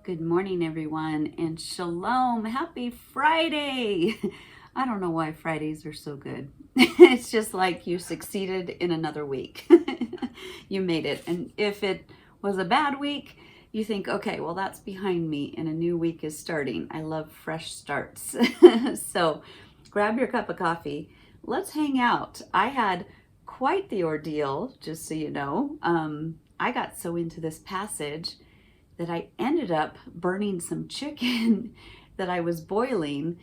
Good morning, everyone, and shalom. Happy Friday. I don't know why Fridays are so good. It's just like you succeeded in another week. You made it. And if it was a bad week, you think, okay, well, that's behind me and a new week is starting. I love fresh starts. So grab your cup of coffee. Let's hang out. I had quite the ordeal, just so you know. I got so into this passage that I ended up burning some chicken that I was boiling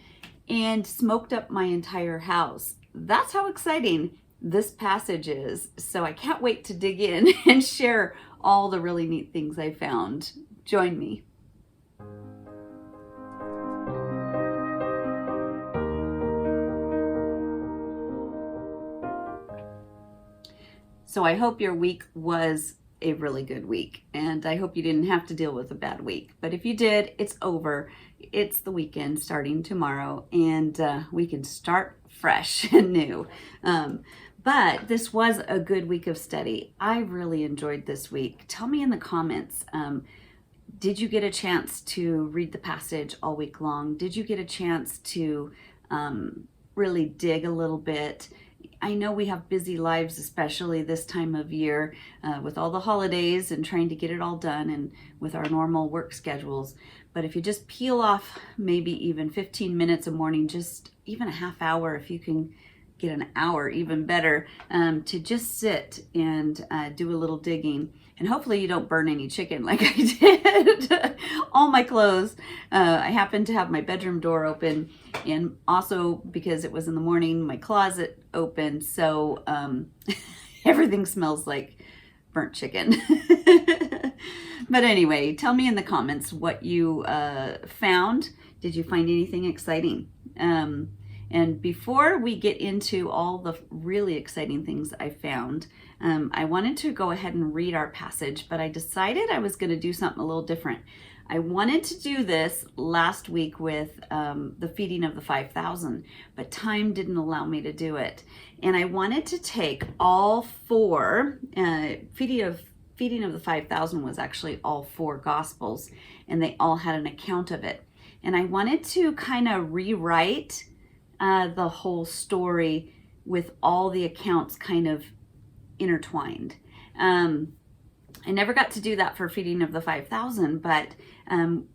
and smoked up my entire house. That's how exciting this passage is. So I can't wait to dig in and share all the really neat things I found. Join me. So I hope your week was a really good week, and I hope you didn't have to deal with a bad week. But if you did, it's over. It's the weekend starting tomorrow, and we can start fresh and new. But this was a good week of study. I really enjoyed this week. Tell me in the comments, did you get a chance to read the passage all week long? Did you get a chance to really dig a little bit? I know we have busy lives, especially this time of year with all the holidays and trying to get it all done and with our normal work schedules. But if you just peel off maybe even 15 minutes a morning, just even a half hour, if you can get an hour, even better, to just sit and do a little digging. And hopefully you don't burn any chicken like I did. All my clothes. I happened to have my bedroom door open, and also because it was in the morning, my closet open. So everything smells like burnt chicken. But anyway, tell me in the comments what you found. Did you find anything exciting? And before we get into all the really exciting things I found, I wanted to go ahead and read our passage, but I decided I was going to do something a little different. I wanted to do this last week with the feeding of the 5,000, but time didn't allow me to do it. And I wanted to take all four, feeding of the 5,000 was actually all four Gospels, and they all had an account of it. And I wanted to kind of rewrite the whole story with all the accounts kind of intertwined. I never got to do that for feeding of the 5,000, but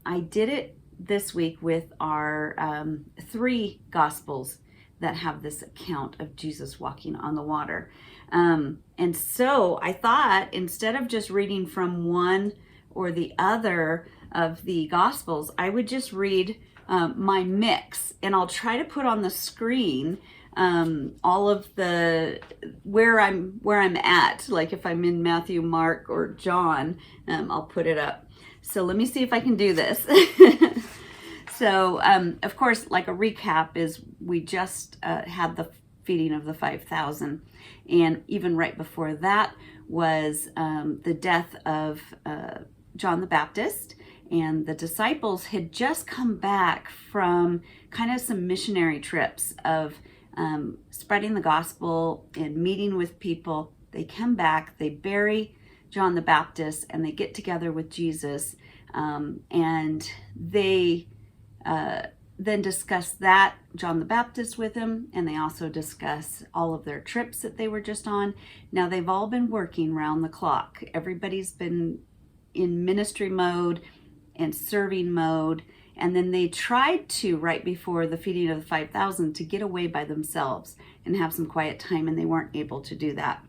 I did it this week with our three Gospels that have this account of Jesus walking on the water. And so I thought, instead of just reading from one or the other of the Gospels, I would just read my mix, and I'll try to put on the screen all of the where I'm at. Like if I'm in Matthew, Mark, or John, I'll put it up. So let me see if I can do this. So of course, like a recap is we just had the feeding of the 5,000, and even right before that was the death of John the Baptist. And the disciples had just come back from kind of some missionary trips of spreading the gospel and meeting with people. They come back, they bury John the Baptist, and they get together with Jesus, and they then discuss that, John the Baptist, with him, and they also discuss all of their trips that they were just on. Now, they've all been working round the clock. Everybody's been in ministry mode and serving mode, and then they tried to, right before the feeding of the 5,000, to get away by themselves and have some quiet time, and they weren't able to do that.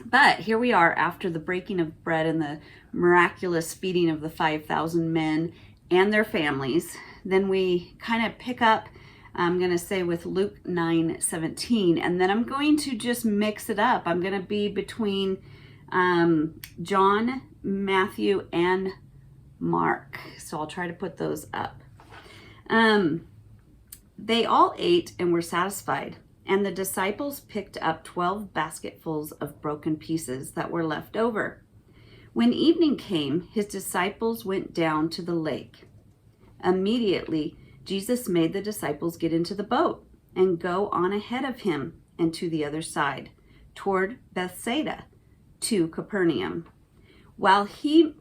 But here we are after the breaking of bread and the miraculous feeding of the 5,000 men and their families. Then we kind of pick up, I'm going to say, with Luke 9:17, and then I'm going to just mix it up. I'm going to be between John, Matthew, and Mark. So I'll try to put those up. They all ate and were satisfied, and the disciples picked up 12 basketfuls of broken pieces that were left over. When evening came, his disciples went down to the lake. Immediately, Jesus made the disciples get into the boat and go on ahead of him and to the other side, toward Bethsaida, to Capernaum. while he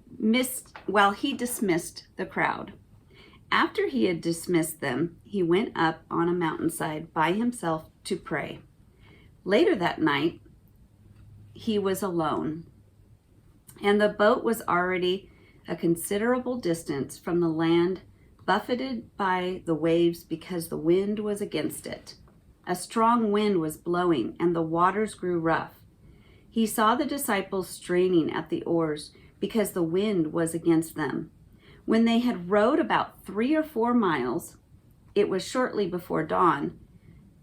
dismissed the crowd. After he had dismissed them, he went up on a mountainside by himself to pray. Later that night, he was alone, and the boat was already a considerable distance from the land, buffeted by the waves because the wind was against it. A strong wind was blowing, and the waters grew rough. He saw the disciples straining at the oars because the wind was against them. When they had rowed about 3 or 4 miles, it was shortly before dawn,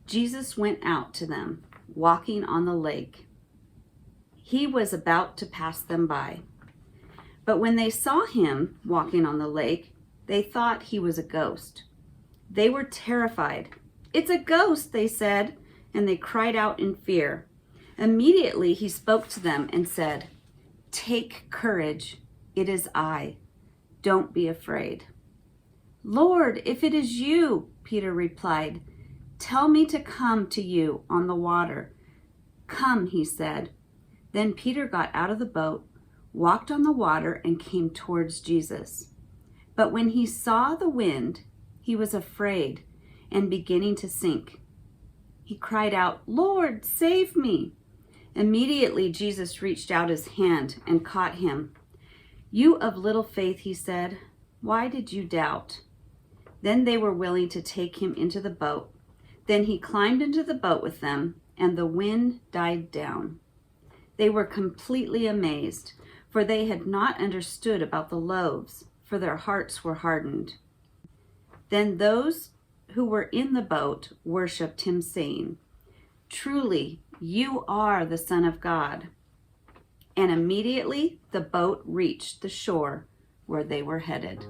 Jesus went out to them, walking on the lake. He was about to pass them by. But when they saw him walking on the lake, they thought he was a ghost. They were terrified. "It's a ghost," they said, and they cried out in fear. Immediately he spoke to them and said, "Take courage, it is I. Don't be afraid." "Lord, if it is you," Peter replied, "tell me to come to you on the water." "Come," he said. Then Peter got out of the boat, walked on the water, and came towards Jesus. But when he saw the wind, he was afraid and beginning to sink. He cried out, "Lord, save me." Immediately Jesus reached out his hand and caught him. "You of little faith," he said, "why did you doubt?" Then they were willing to take him into the boat. Then he climbed into the boat with them, and the wind died down. They were completely amazed, for they had not understood about the loaves, for their hearts were hardened. Then those who were in the boat worshipped him, saying, "Truly, you are the Son of God." And immediately the boat reached the shore where they were headed.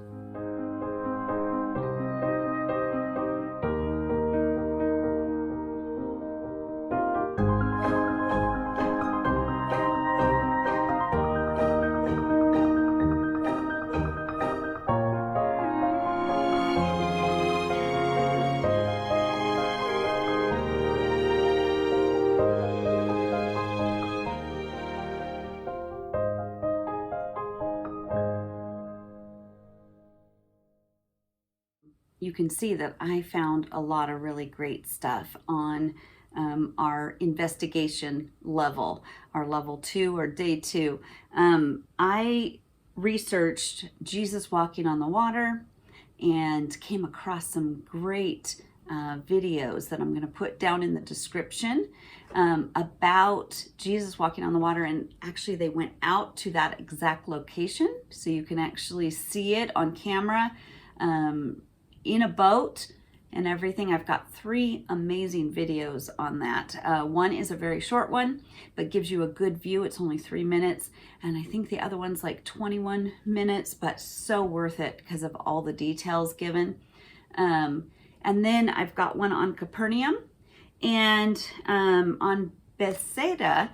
You can see that I found a lot of really great stuff on our investigation level, our level 2 or day 2. I researched Jesus walking on the water and came across some great videos that I'm going to put down in the description about Jesus walking on the water. And actually they went out to that exact location, so you can actually see it on camera in a boat and everything. I've got 3 amazing videos on that. One is a very short one, but gives you a good view. It's only 3 minutes. And I think the other one's like 21 minutes, but so worth it because of all the details given. And then I've got one on Capernaum and on Bethsaida.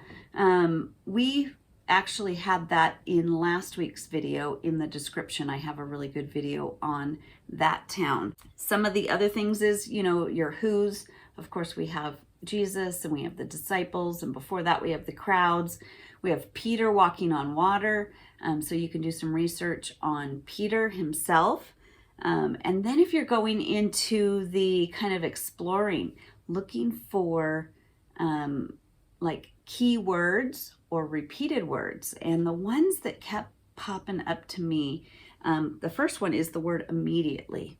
We actually had that in last week's video in the description. I have a really good video on that town. Some of the other things is, your who's. Of course, we have Jesus and we have the disciples, and before that we have the crowds. We have Peter walking on water, so you can do some research on Peter himself. And then if you're going into the kind of exploring, looking for like key words or repeated words, and the ones that kept popping up to me, the first one is the word immediately.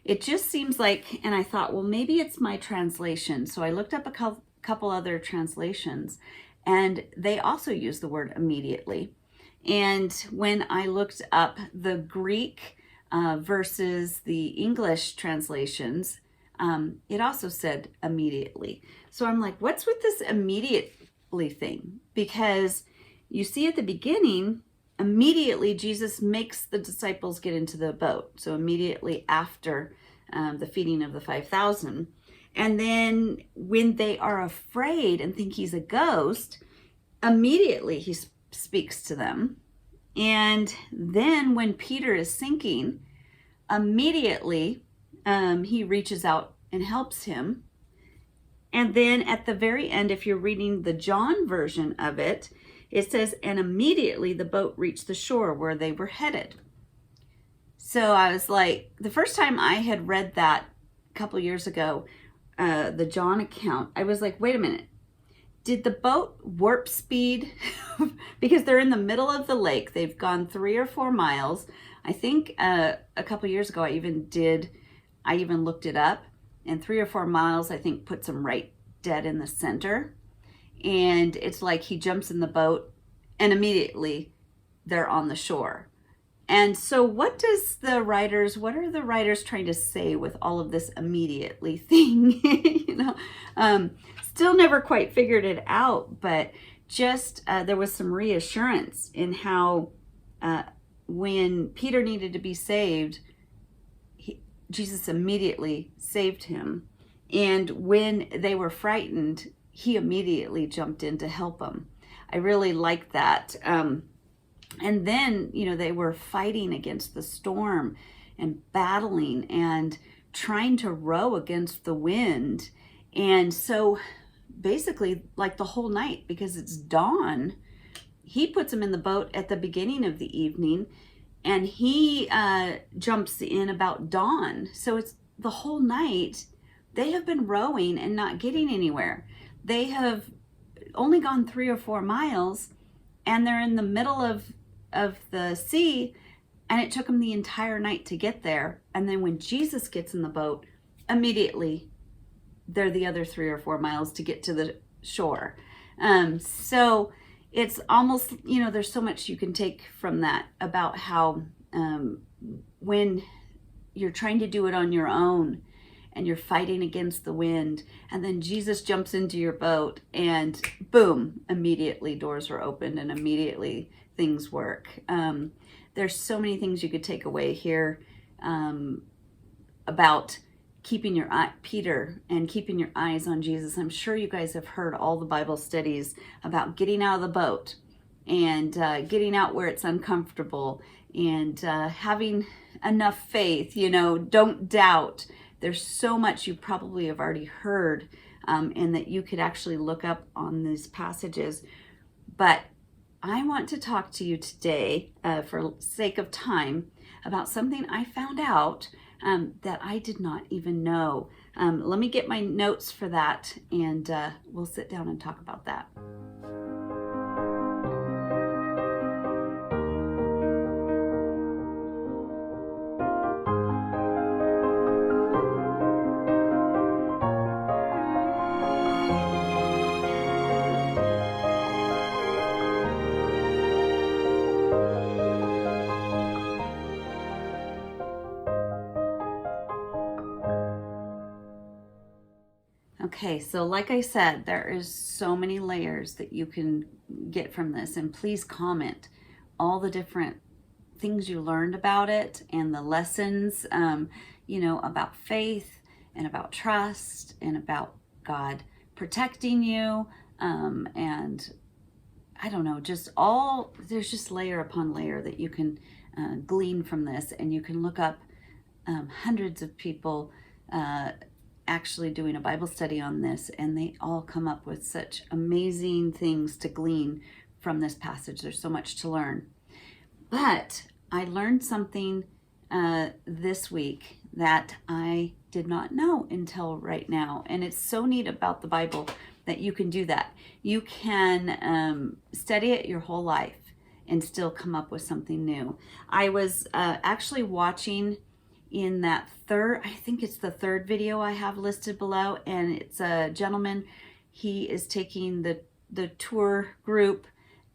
It just seems like, and I thought, well, maybe it's my translation. So I looked up a couple other translations, and they also use the word immediately. And when I looked up the Greek versus the English translations, it also said immediately. So I'm like, what's with this immediately thing? Because you see at the beginning, immediately Jesus makes the disciples get into the boat. So immediately after the feeding of the 5,000. And then when they are afraid and think he's a ghost, immediately he speaks to them. And then when Peter is sinking, immediately he reaches out and helps him. And then at the very end, if you're reading the John version of it, It says, and immediately the boat reached the shore where they were headed. So I was like, the first time I had read that a couple years ago, the John account, I was like, wait a minute. Did the boat warp speed? Because they're in the middle of the lake. They've gone 3 or 4 miles. I think a couple years ago I even looked it up, and 3 or 4 miles I think puts them right dead in the center. And it's like he jumps in the boat and immediately they're on the shore. And so what are the writers trying to say with all of this immediately thing? Still never quite figured it out, but just there was some reassurance in how when Peter needed to be saved, Jesus immediately saved him. And when they were frightened, he immediately jumped in to help them. I really liked that. And then, they were fighting against the storm and battling and trying to row against the wind. And so basically, like the whole night, because it's dawn, he puts them in the boat at the beginning of the evening, and he jumps in about dawn. So it's the whole night. They have been rowing and not getting anywhere. They have only gone 3 or 4 miles, and they're in the middle of the sea, and it took them the entire night to get there. And then when Jesus gets in the boat, immediately they're the other 3 or 4 miles to get to the shore. So it's almost, there's so much you can take from that about how when you're trying to do it on your own and you're fighting against the wind, and then Jesus jumps into your boat and boom, immediately doors are opened and immediately things work. There's so many things you could take away here about keeping your eyes on Jesus. I'm sure you guys have heard all the Bible studies about getting out of the boat and getting out where it's uncomfortable and having enough faith, don't doubt. There's so much you probably have already heard and that you could actually look up on these passages. But I want to talk to you today, for sake of time, about something I found out that I did not even know. Let me get my notes for that, and we'll sit down and talk about that. Okay, so like I said, there is so many layers that you can get from this, and please comment all the different things you learned about it and the lessons, about faith and about trust and about God protecting you, and I don't know, there's just layer upon layer that you can glean from this, and you can look up hundreds of people actually doing a Bible study on this, and they all come up with such amazing things to glean from this passage. There's so much to learn. But I learned something this week that I did not know until right now, and it's so neat about the Bible that you can do that. You can study it your whole life and still come up with something new. I was actually watching in that I think it's the third video I have listed below, and it's a gentleman. He is taking the tour group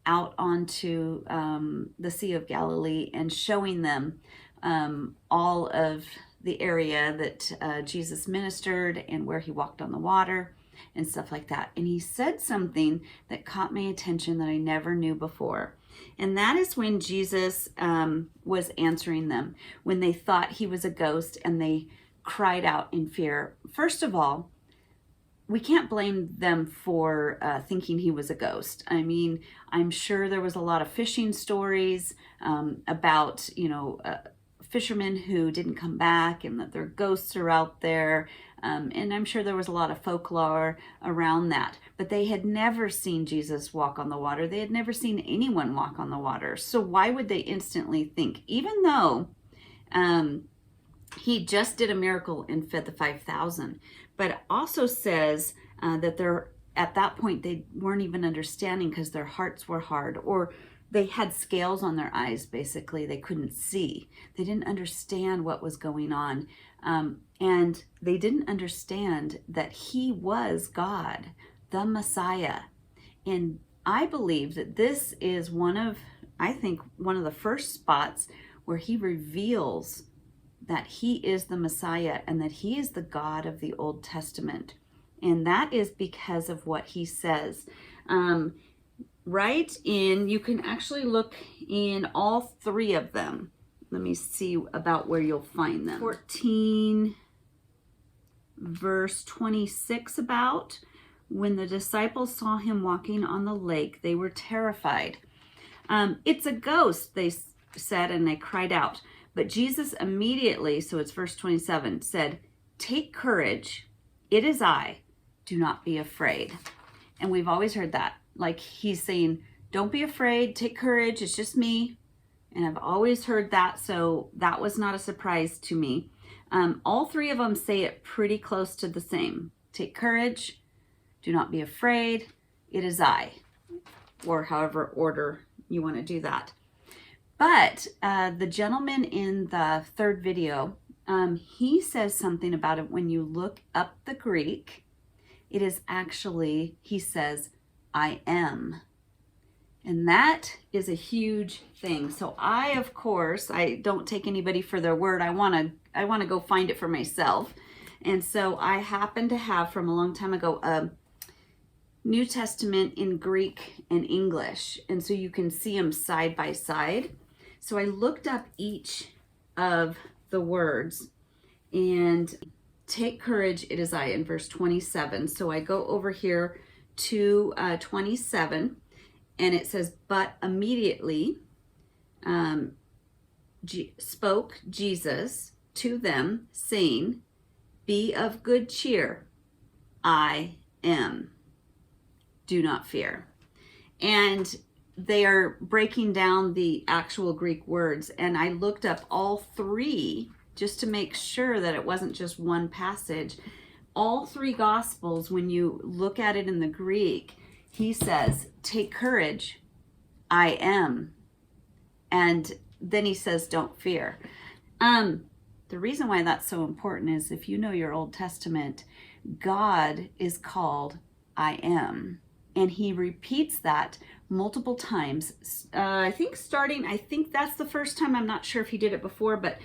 out onto the Sea of Galilee and showing them all of the area that Jesus ministered and where he walked on the water and stuff like that. And he said something that caught my attention that I never knew before. And that is when Jesus was answering them, when they thought he was a ghost and they cried out in fear. First of all, we can't blame them for thinking he was a ghost. I mean, I'm sure there was a lot of fishing stories about, fishermen who didn't come back and that their ghosts are out there. And I'm sure there was a lot of folklore around that, but they had never seen Jesus walk on the water. They had never seen anyone walk on the water. So why would they instantly think, even though he just did a miracle and fed the 5,000, but it also says that they're at that point they weren't even understanding because their hearts were hard, or they had scales on their eyes. Basically, they couldn't see. They didn't understand what was going on, and they didn't understand that he was God, the Messiah. And I believe that this is I think one of the first spots where he reveals that he is the Messiah and that he is the God of the Old Testament. And that is because of what he says. You can actually look in all three of them. Let me see about where you'll find them. 14, verse 26 about, when the disciples saw him walking on the lake, they were terrified. It's a ghost, they said, and they cried out. But Jesus immediately, so it's verse 27, said, "Take courage, it is I, do not be afraid." And we've always heard that. Like he's saying, don't be afraid, take courage, it's just me. And I've always heard that, so that was not a surprise to me. All three of them say it pretty close to the same. Take courage, do not be afraid, it is I. Or however order you want to do that. But the gentleman in the third video, he says something about it. When you look up the Greek, it is actually, he says, I am. And that is a huge thing. So of course, I don't take anybody for their word. I want to go find it for myself. And so I happen to have from a long time ago a New Testament in Greek and English. And so you can see them side by side. So I looked up each of the words, and take courage, it is I, in verse 27. So I go over here to 27, and it says, but immediately spoke Jesus to them, saying, be of good cheer, I am. Do not fear. And they are breaking down the actual Greek words, and I looked up all three just to make sure that it wasn't just one passage. All three Gospels, when you look at it in the Greek, he says, take courage, I am. And then he says, don't fear. The reason why that's so important is if you know your Old Testament, God is called I am. And he repeats that multiple times. I think that's the first time. I'm not sure if he did it before, but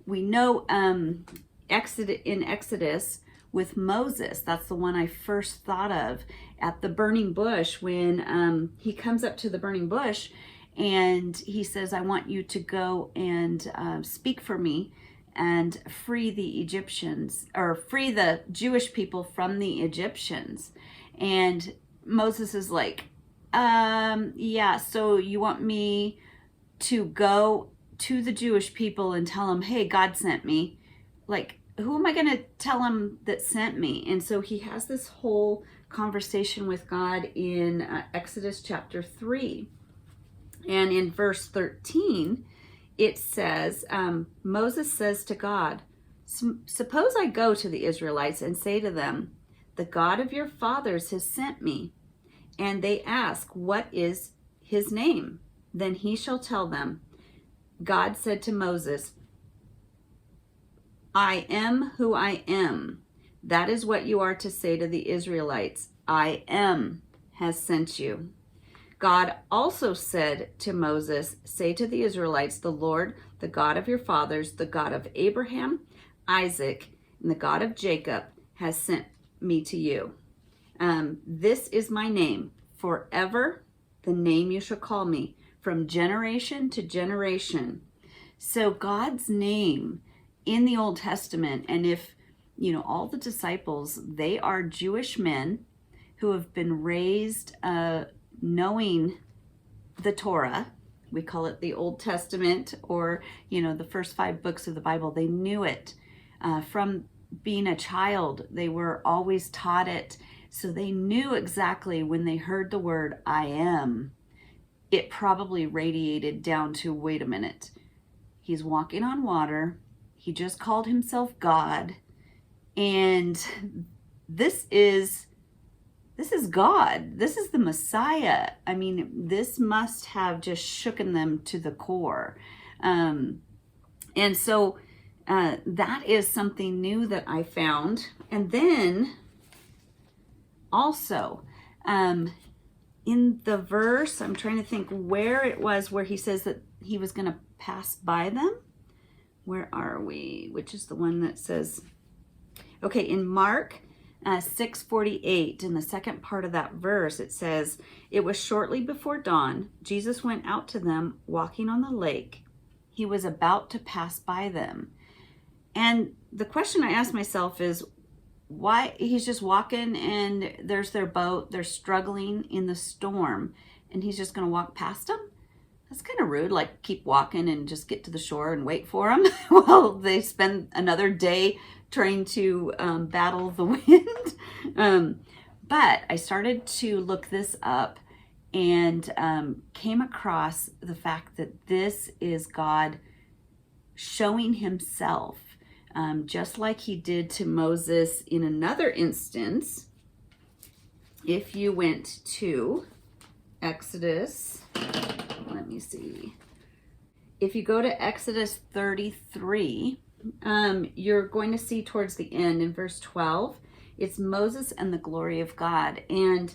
we know in Exodus with Moses, that's the one I first thought of at the burning bush, when he comes up to the burning bush and he says, I want you to go and speak for me and free the Egyptians, or free the Jewish people from the Egyptians. And Moses is like, yeah, so you want me to go to the Jewish people and tell them, hey, God sent me? Like, who am I going to tell him that sent me? And so he has this whole conversation with God in Exodus chapter 3. And in verse 13, it says, Moses says to God, suppose I go to the Israelites and say to them, the God of your fathers has sent me. And they ask, what is his name? Then he shall tell them, God said to Moses, I am who I am. That is what you are to say to the Israelites. I am has sent you. God also said to Moses, say to the Israelites, the Lord, the God of your fathers, the God of Abraham, Isaac, and the God of Jacob has sent me to you. This is my name, forever the name you shall call me, from generation to generation. So God's name in the Old Testament, and if you know all the disciples, they are Jewish men who have been raised knowing the Torah. We call it the Old Testament, or the first 5 books of the Bible. They knew it from being a child, they were always taught it. So they knew exactly when they heard the word I am, it probably radiated down to, wait a minute, he's walking on water. He just called himself God. And this is God. This is the Messiah. I mean, this must have just shooken them to the core. And so that is something new that I found. And then also, in the verse, I'm trying to think where it was where he says that he was going to pass by them. Where are we? Which is the one that says, okay, in Mark 6:48, in the second part of that verse, it says, it was shortly before dawn. Jesus went out to them walking on the lake. He was about to pass by them. And the question I asked myself is, why? He's just walking and there's their boat. They're struggling in the storm and he's just going to walk past them? That's kind of rude. Like, keep walking and just get to the shore and wait for them. Well, they spend another day trying to battle the wind. But I started to look this up and came across the fact that this is God showing himself, just like he did to Moses in another instance. If you went to Exodus, let me see. If you go to Exodus 33, you're going to see towards the end in verse 12, it's Moses and the glory of God. And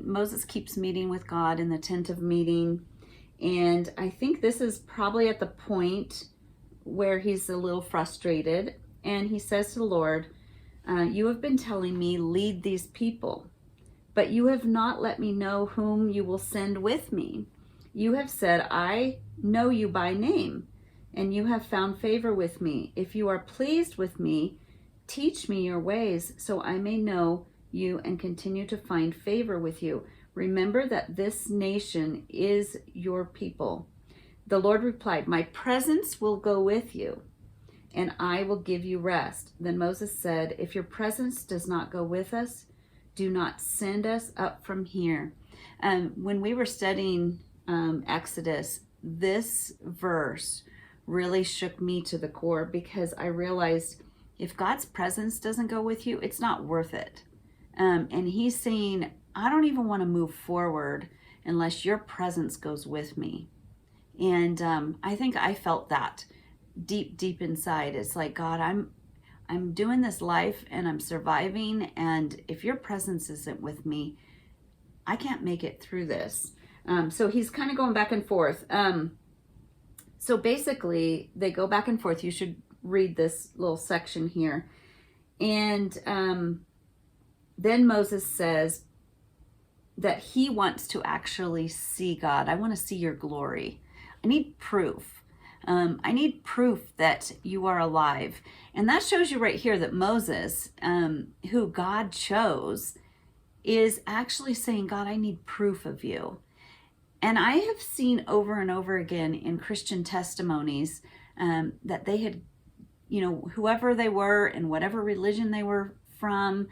Moses keeps meeting with God in the tent of meeting. And I think this is probably at the point where he's a little frustrated. And he says to the Lord, you have been telling me, lead these people, but you have not let me know whom you will send with me. You have said, I know you by name, and you have found favor with me. If you are pleased with me, teach me your ways so I may know you and continue to find favor with you. Remember that this nation is your people. The Lord replied, my presence will go with you, and I will give you rest. Then Moses said, if your presence does not go with us, do not send us up from here. When we were studying Exodus, this verse really shook me to the core, because I realized if God's presence doesn't go with you, it's not worth it. And he's saying, I don't even want to move forward unless your presence goes with me. And I think I felt that deep inside. It's like, God, I'm doing this life and I'm surviving, and if your presence isn't with me, I can't make it through this. So he's kind of going back and forth. So basically, they go back and forth. You should read this little section here. And then Moses says that he wants to actually see God. I want to see your glory. I need proof. I need proof that you are alive. And that shows you right here that Moses, who God chose, is actually saying, God, I need proof of you. And I have seen over and over again in Christian testimonies that they had, whoever they were and whatever religion they were from,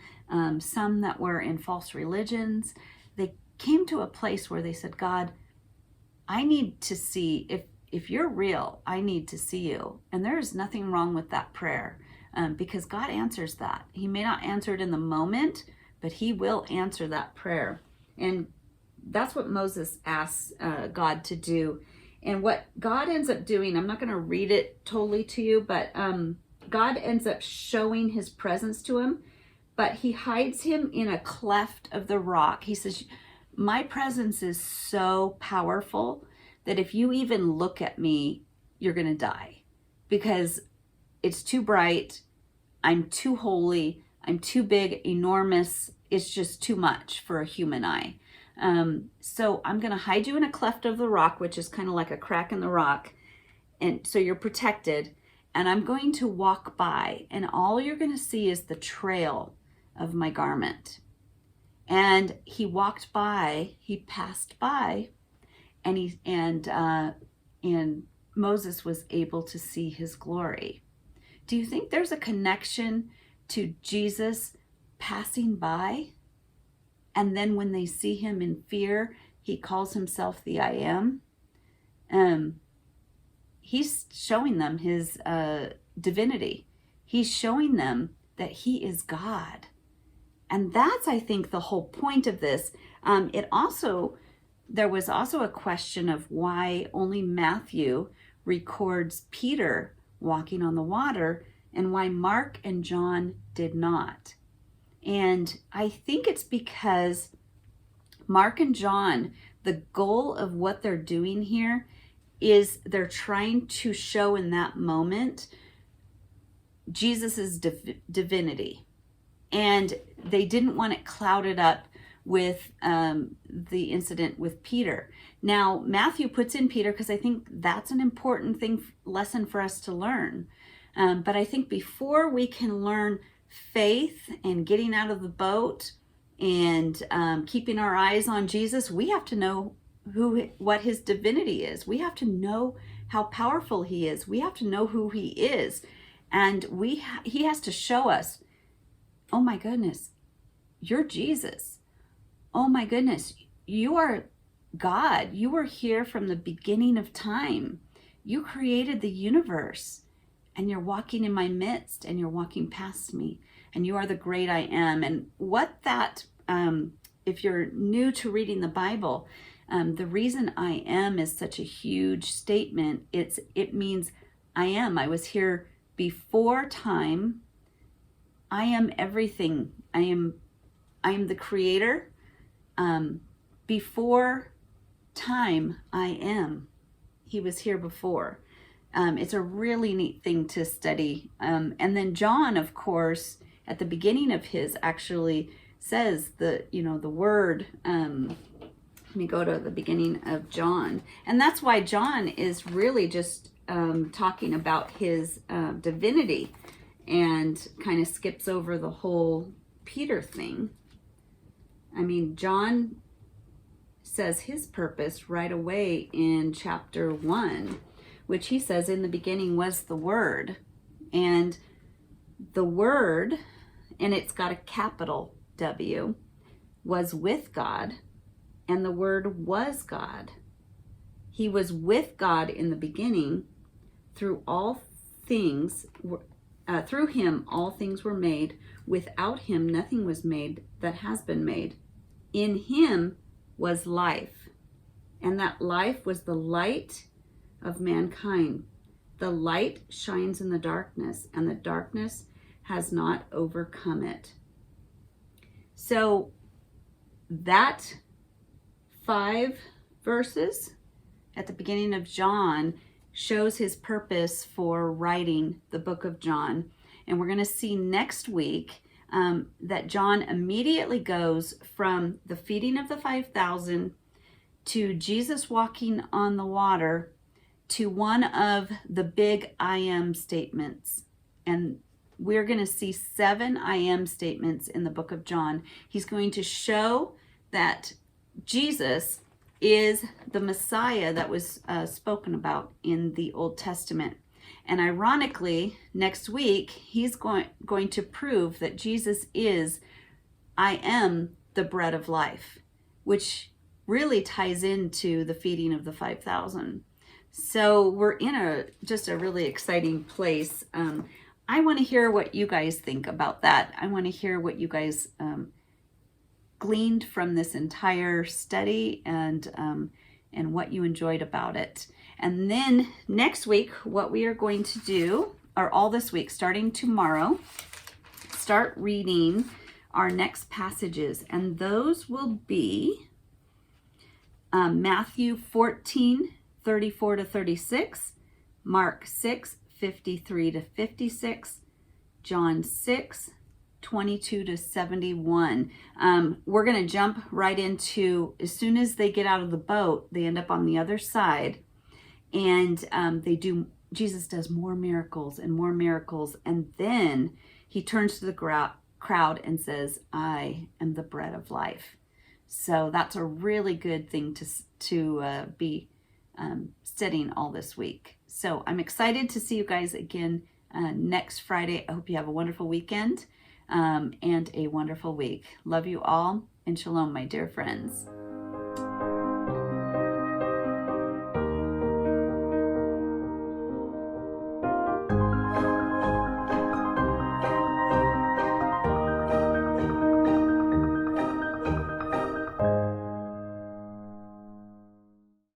some that were in false religions, they came to a place where they said, God, I need to see, if you're real, I need to see you. And there is nothing wrong with that prayer, because God answers that. He may not answer it in the moment, but he will answer that prayer. And that's what Moses asks God to do. And what God ends up doing, I'm not going to read it totally to you, but God ends up showing his presence to him, but he hides him in a cleft of the rock. He says, my presence is so powerful that if you even look at me, you're going to die, because it's too bright. I'm too holy. I'm too big, enormous. It's just too much for a human eye. So I'm going to hide you in a cleft of the rock, which is kind of like a crack in the rock. And so you're protected. And I'm going to walk by, and all you're going to see is the trail of my garment. And he walked by, he passed by, and Moses was able to see his glory. do you think there's a connection to Jesus passing by? And then when they see him in fear, he calls himself the I am. He's showing them his divinity. He's showing them that he is God. And that's, I think, the whole point of this. There was also a question of why only Matthew records Peter walking on the water and why Mark and John did not. And I think it's because Mark and John, the goal of what they're doing here is they're trying to show in that moment Jesus's divinity. And they didn't want it clouded up with the incident with Peter. Now, Matthew puts in Peter because I think that's an important lesson for us to learn. But I think before we can learn faith and getting out of the boat and keeping our eyes on Jesus, we have to know what his divinity is. We have to know how powerful he is. We have to know who he is. And he has to show us, oh my goodness, you're Jesus. Oh my goodness, you are God. You were here from the beginning of time. You created the universe, and you're walking in my midst, and you're walking past me, and you are the great I am. And what that, if you're new to reading the Bible, the reason I am is such a huge statement. It means I am. I was here before time. I am everything. I am the creator. Before time, I am. He was here before. It's a really neat thing to study. And then John, of course, at the beginning of his actually says the word. Let me go to the beginning of John. And that's why John is really just talking about his divinity and kind of skips over the whole Peter thing. I mean, John says his purpose right away in chapter 1, which he says in the beginning was the Word. And the Word, and it's got a capital W, was with God, and the Word was God. He was with God in the beginning. Through him all things were made. Without him nothing was made that has been made. In him was life, and that life was the light of mankind. The light shines in the darkness, and the darkness has not overcome it. So that 5 verses at the beginning of John shows his purpose for writing the book of John. And we're going to see next week that John immediately goes from the feeding of the 5,000 to Jesus walking on the water to one of the big I am statements. And we're going to see 7 I am statements in the book of John. He's going to show that Jesus is the Messiah that was spoken about in the Old Testament. And ironically, next week, he's going to prove that Jesus is, I am the bread of life, which really ties into the feeding of the 5,000. So we're in just a really exciting place. I want to hear what you guys think about that. I want to hear what you guys gleaned from this entire study and what you enjoyed about it. And then next week, what we are going to do, or all this week, starting tomorrow, start reading our next passages. And those will be Matthew 14, 34 to 36, Mark 6, 53 to 56, John 6, 22 to 71. We're going to jump right into, as soon as they get out of the boat, they end up on the other side, and Jesus does more miracles, and then he turns to the crowd and says, I am the bread of life. So that's a really good thing to be studying all this week. So I'm excited to see you guys again next Friday. I hope you have a wonderful weekend and a wonderful week. Love you all, and shalom, my dear friends.